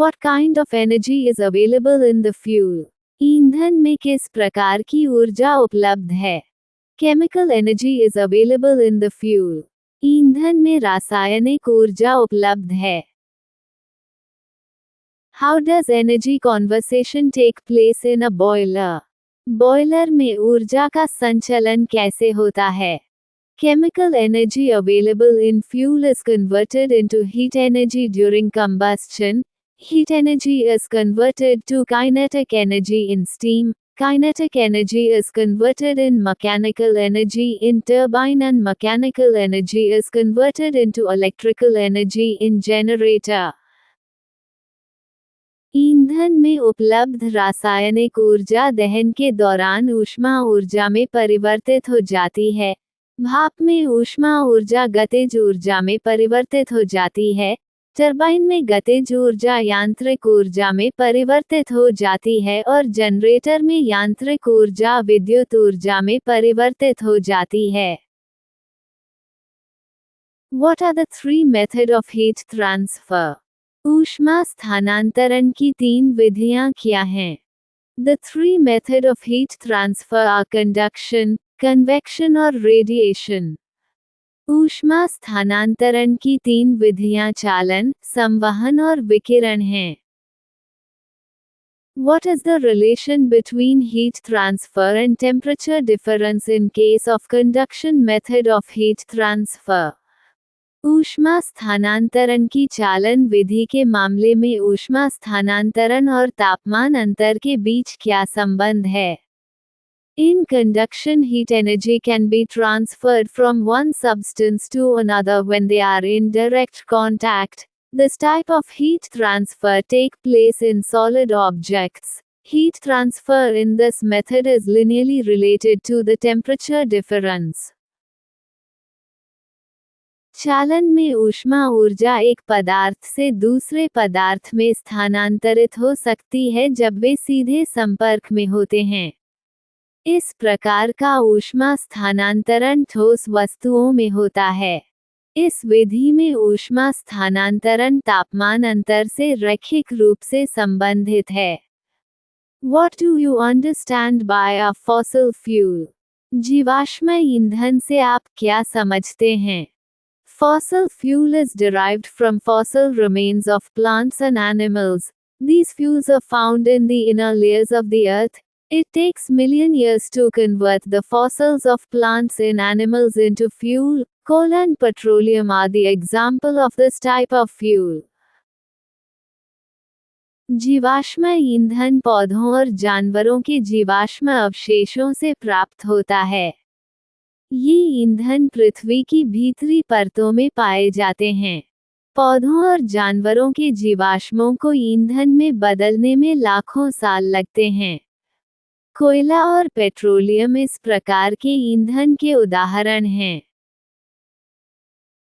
What kind of energy is available in the fuel? ईंधन में किस प्रकार की ऊर्जा उपलब्ध है? Chemical energy is available in the fuel. ईंधन में रासायनिक ऊर्जा उपलब्ध है. How does energy conservation take place in a boiler? Boiler में ऊर्जा का संचलन कैसे होता है? Chemical energy available in fuel is converted into heat energy during combustion. Heat energy is converted to kinetic energy in steam. Kinetic energy is converted in mechanical energy in turbine, and mechanical energy is converted into electrical energy in generator. ईंधन में उपलब्ध रासायनिक ऊर्जा दहन के दौरान ऊष्मा ऊर्जा में परिवर्तित हो जाती है. भाप में ऊष्मा ऊर्जा गतिज ऊर्जा में परिवर्तित हो जाती है. टरबाइन में गतिज ऊर्जा यांत्रिक ऊर्जा में परिवर्तित हो जाती है और जनरेटर में यांत्रिक ऊर्जा विद्युत ऊर्जा में परिवर्तित हो जाती है. What are the three methods of heat transfer? ऊष्मा स्थानांतरण की 3 विधियां क्या हैं? The three methods of heat transfer are conduction, convection और radiation. ऊष्मा स्थानांतरण की 3 विधियां चालन, संवहन और विकिरण हैं. What is the relation between heat transfer and temperature difference in case of conduction method of heat transfer? ऊष्मा स्थानांतरण की चालन विधि के मामले में ऊष्मा स्थानांतरण और तापमान अंतर के बीच क्या संबंध है? In conduction, heat energy can be transferred from one substance to another when they are in direct contact. This type of heat transfer takes place in solid objects. Heat transfer in this method is linearly related to the temperature difference. चालन में ऊष्मा ऊर्जा एक पदार्थ से दूसरे पदार्थ में स्थानांतरित हो सकती है जब वे सीधे संपर्क में होते हैं. इस प्रकार का ऊष्मा स्थानांतरण ठोस वस्तुओं में होता है. इस विधि में ऊष्मा स्थानांतरण तापमान अंतर से रैखिक रूप से संबंधित है. What do you understand by a fossil fuel? जीवाश्म ईंधन से आप क्या समझते हैं? Fossil fuel is derived from fossil remains of plants and animals. These fuels are found in the inner layers of the earth. It takes million years to convert the fossils of plants and animals into fuel. Coal and petroleum are the example of this type of fuel. जीवाश्म ईंधन पौधों और जानवरों के जीवाश्म अवशेषों से प्राप्त होता है. ये ईंधन पृथ्वी की भीतरी परतों में पाए जाते हैं. पौधों और जानवरों के जीवाश्मों को ईंधन में बदलने में लाखों साल लगते हैं. कोयला और पेट्रोलियम इस प्रकार के ईंधन के उदाहरण हैं.